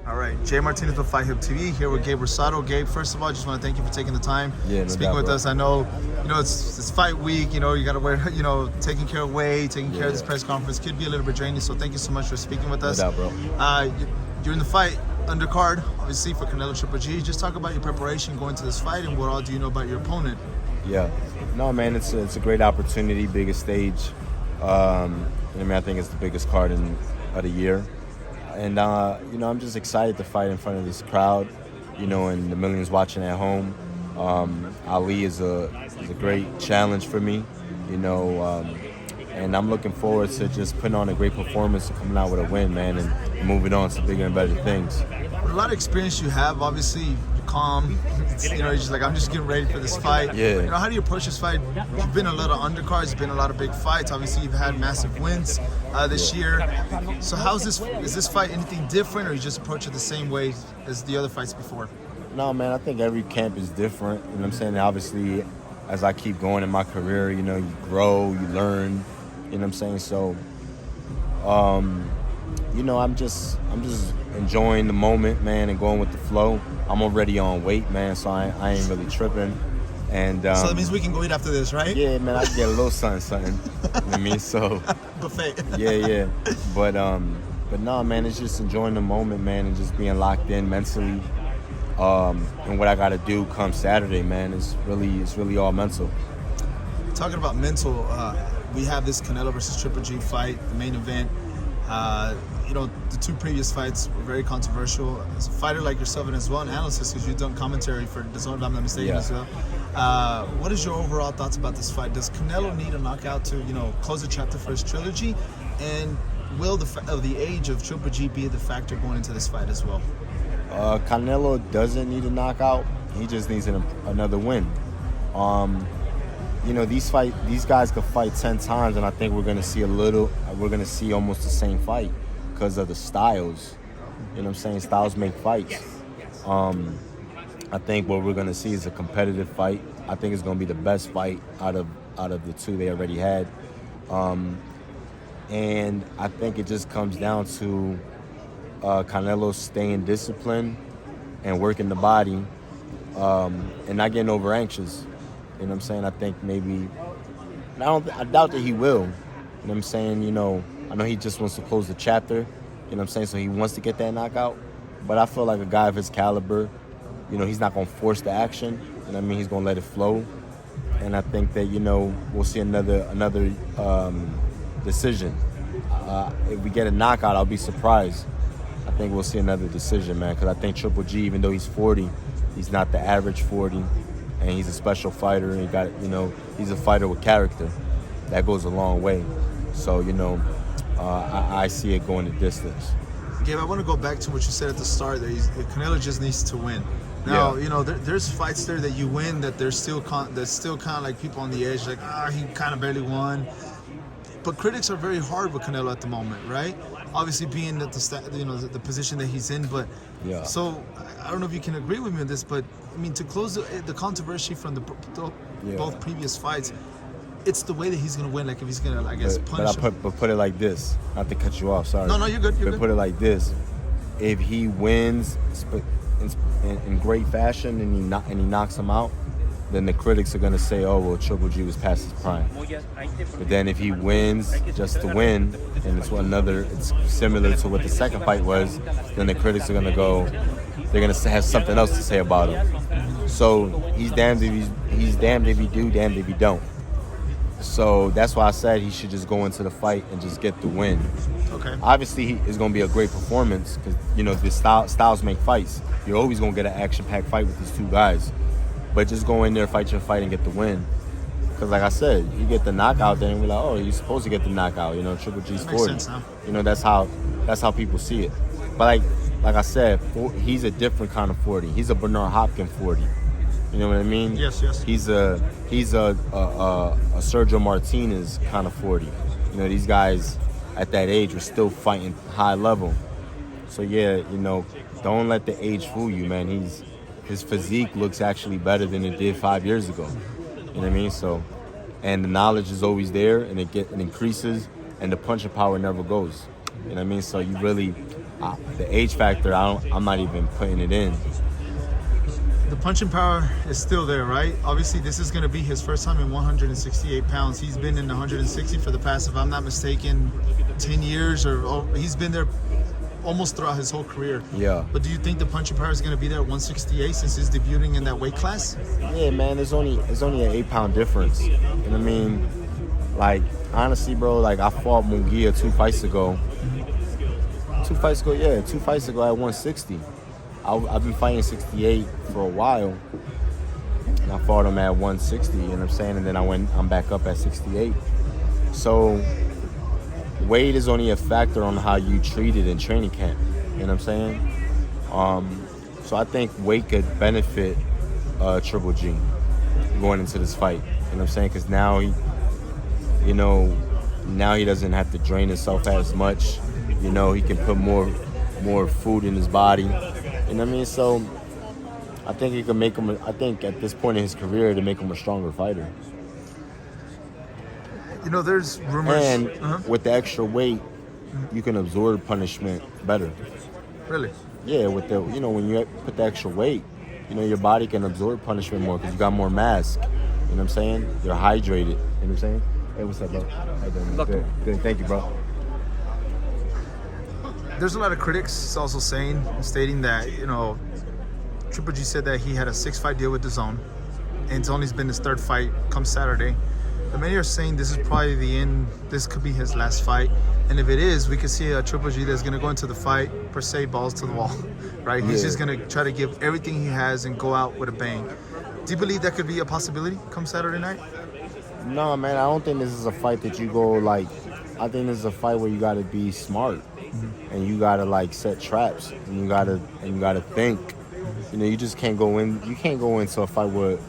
All right, Jay Martinez with Fight Hub TV here with Gabe Rosado. Gabe, first of all, I just want to thank you for taking the time speaking with us. I know, it's fight week. You got to wear, taking care of weight, taking care of this press conference could be a little bit draining. So thank you so much for speaking with us. No doubt, bro. During the fight, undercard, obviously for Canelo Ggg. Just talk about your preparation going to this fight and what all do you know about your opponent? Yeah, no, man, it's a great opportunity, biggest stage. I think it's the biggest card of the year. And, I'm just excited to fight in front of this crowd, and the millions watching at home. Ali is a great challenge for me, and I'm looking forward to just putting on a great performance and coming out with a win, man, and moving on to bigger and better things. With a lot of experience you have, obviously, you're calm. You're just like, I'm just getting ready for this fight. Yeah. How do you approach this fight? You've been in a lot of undercards, you've been in a lot of big fights. Obviously, you've had massive wins this year. So is this fight anything different, or you just approach it the same way as the other fights before? No, man, I think every camp is different. You know what I'm saying? Obviously, as I keep going in my career, you grow, you learn. You know what I'm saying? So, I'm just enjoying the moment, man, and going with the flow. I'm already on weight, man, so I ain't really tripping. And so that means we can go eat after this, right? Yeah, man, I can get a little something. You know what I mean? So buffet. Yeah. But no, man, it's just enjoying the moment, man, and just being locked in mentally. And what I got to do come Saturday, man, it's really all mental. Talking about mental, we have this Canelo versus Ggg fight, the main event. The two previous fights were very controversial. As a fighter like yourself and as well an analyst, because you've done commentary for DAZN, if I'm not mistaken, as well. What is your overall thoughts about this fight? Does Canelo need a knockout to, close the chapter for his trilogy? And will the age of Ggg be the factor going into this fight as well? Canelo doesn't need a knockout. He just needs another win. These guys could fight 10 times, and I think we're gonna see almost the same fight because of the styles. You know what I'm saying? Styles make fights. I think what we're gonna see is a competitive fight. I think it's gonna be the best fight out of the two they already had. And I think it just comes down to Canelo staying disciplined and working the body, and not getting over anxious. You know what I'm saying? I think maybe I doubt that he will. You know what I'm saying? I know he just wants to close the chapter. You know what I'm saying? So he wants to get that knockout. But I feel like a guy of his caliber, he's not going to force the action. You know what I mean? He's going to let it flow. And I think that, we'll see another decision. If we get a knockout, I'll be surprised. I think we'll see another decision, man, because I think Ggg, even though he's 40, he's not the average 40. And he's a special fighter, and he's a fighter with character. That goes a long way. So, I see it going the distance. Gabe, I want to go back to what you said at the start, that Canelo just needs to win. Now, there's fights there that you win that there's still kind of like people on the edge, like, he kind of barely won. But critics are very hard with Canelo at the moment, right? Obviously being at the position that he's in, but so I don't know if you can agree with me on this, but I mean, to close the controversy from both previous fights, it's the way that he's gonna win. Like if he's gonna, punish him. But put it like this, not to cut you off. Sorry. No, you're good. Put it like this: if he wins in great fashion and he knocks him out, then the critics are gonna say, "Oh, well, Ggg was past his prime." But then if he wins just to win, and it's similar to what the second fight was, then the critics are gonna go, they're gonna have something else to say about him. So he's damned if he do, damned if he don't. So that's why I said he should just go into the fight and just get the win. Okay. Obviously, it's going to be a great performance because, the styles make fights. You're always going to get an action-packed fight with these two guys. But just go in there, fight your fight, and get the win. Because like I said, you get the knockout, then we're like, oh, you're supposed to get the knockout. Gg's 40. Makes sense now. That's how people see it. But like I said, he's a different kind of 40. He's a Bernard Hopkins 40. You know what I mean? Yes. He's a Sergio Martinez kind of 40. These guys at that age were still fighting high level. So yeah, don't let the age fool you, man. His physique looks actually better than it did 5 years ago. You know what I mean? So, and the knowledge is always there, and it increases, and the punching power never goes. You know what I mean? So you really, The age factor, I'm not even putting it in. The punching power is still there, right? Obviously, this is going to be his first time in 168 pounds. He's been in 160 for the past, if I'm not mistaken, 10 years, or he's been there almost throughout his whole career. Yeah. But do you think the punching power is going to be there at 168 since he's debuting in that weight class? Yeah, man, it's only an 8-pound difference. You know what I mean? Like, honestly, bro, like, I fought Munguia 2 fights ago. 2 fights ago at 160. I've been fighting 68 for a while, and I fought him at 160, you know what I'm saying? And then I'm back up at 68. So weight is only a factor on how you treat it in training camp, you know what I'm saying? So I think weight could benefit Triple G going into this fight, you know what I'm saying? Because now he doesn't have to drain himself as much. You know, he can put more food in his body. You know what I mean? So I think it can make him. I think at this point in his career, to make him a stronger fighter. You know, there's rumors. And with the extra weight, you can absorb punishment better. Really? Yeah, with the when you put the extra weight, your body can absorb punishment more because you got more mass. You know what I'm saying? You're hydrated. You know what I'm saying? Hey, what's up, bro? Good. Thank you, bro. There's a lot of critics also stating that, Triple G said that he had a 6-fight deal with DAZN, and it's only been his 3rd fight come Saturday. But many are saying this is probably the end. This could be his last fight. And if it is, we could see a Triple G that's going to go into the fight, per se, balls to the wall, right? He's just going to try to give everything he has and go out with a bang. Do you believe that could be a possibility come Saturday night? No, man, I don't think this is a fight that you go like. I think this is a fight where you got to be smart, and you got to set traps, and you got to think. You just can't go in. You can't go into a fight with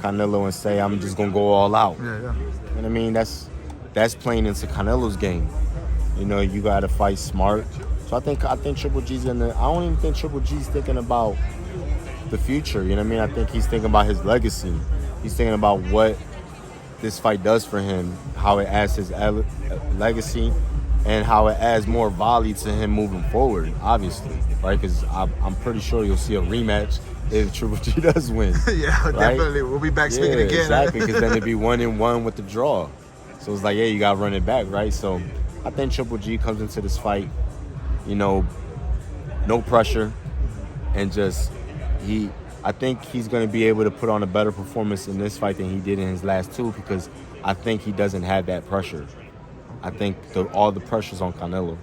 Canelo and say I'm just gonna go all out. Yeah. You know what I mean? That's playing into Canelo's game. You got to fight smart. So I think Triple G's gonna. I don't even think Triple G's thinking about the future. You know what I mean? I think he's thinking about his legacy. He's thinking about what this fight does for him, how it adds his legacy, and how it adds more volley to him moving forward, obviously, right? Because I'm pretty sure you'll see a rematch if Triple G does win. Yeah, right? Definitely. We'll be back speaking again. Exactly, because then it'd be 1-1 with the draw. So it's like, yeah, you got to run it back, right? So I think Triple G comes into this fight, no pressure, and just I think he's going to be able to put on a better performance in this fight than he did in his last 2 because I think he doesn't have that pressure. I think all the pressure's on Canelo.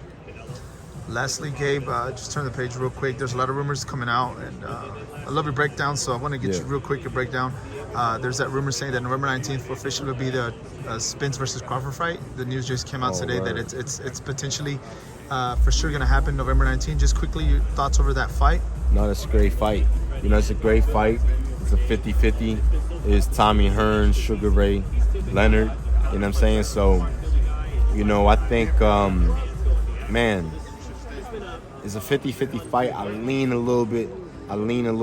Lastly, Gabe, just turn the page real quick. There's a lot of rumors coming out, and I love your breakdown, so I want to get you real quick your breakdown. There's that rumor saying that November 19th officially will be the Spence versus Crawford fight. The news just came out today that it's potentially for sure going to happen November 19th. Just quickly, your thoughts over that fight? No, that's a great fight. It's a great fight. It's a 50-50. It's Tommy Hearns, Sugar Ray Leonard. You know what I'm saying? So, I think, man, it's a 50-50 fight. I lean a little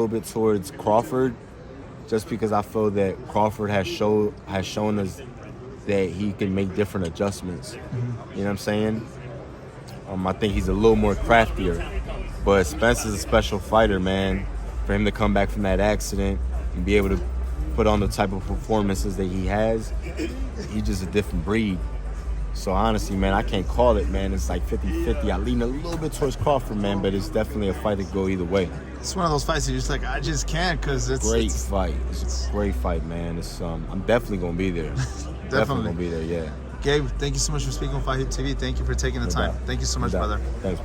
bit towards Crawford, just because I feel that Crawford has shown us that he can make different adjustments. You know what I'm saying? I think he's a little more craftier. But Spence is a special fighter, man. For him to come back from that accident and be able to put on the type of performances that he has, he's just a different breed. So honestly, man, I can't call it, man. It's like 50-50. I lean a little bit towards Crawford, man, but it's definitely a fight that go either way. It's one of those fights that you're just like, I just can't, because it's great fight. It's a great fight, man. It's I'm definitely gonna be there. Definitely gonna be there, yeah. Gabe, thank you so much for speaking on Fight Hit TV. Thank you for taking the time. Thank you so much, brother. Thanks, bro.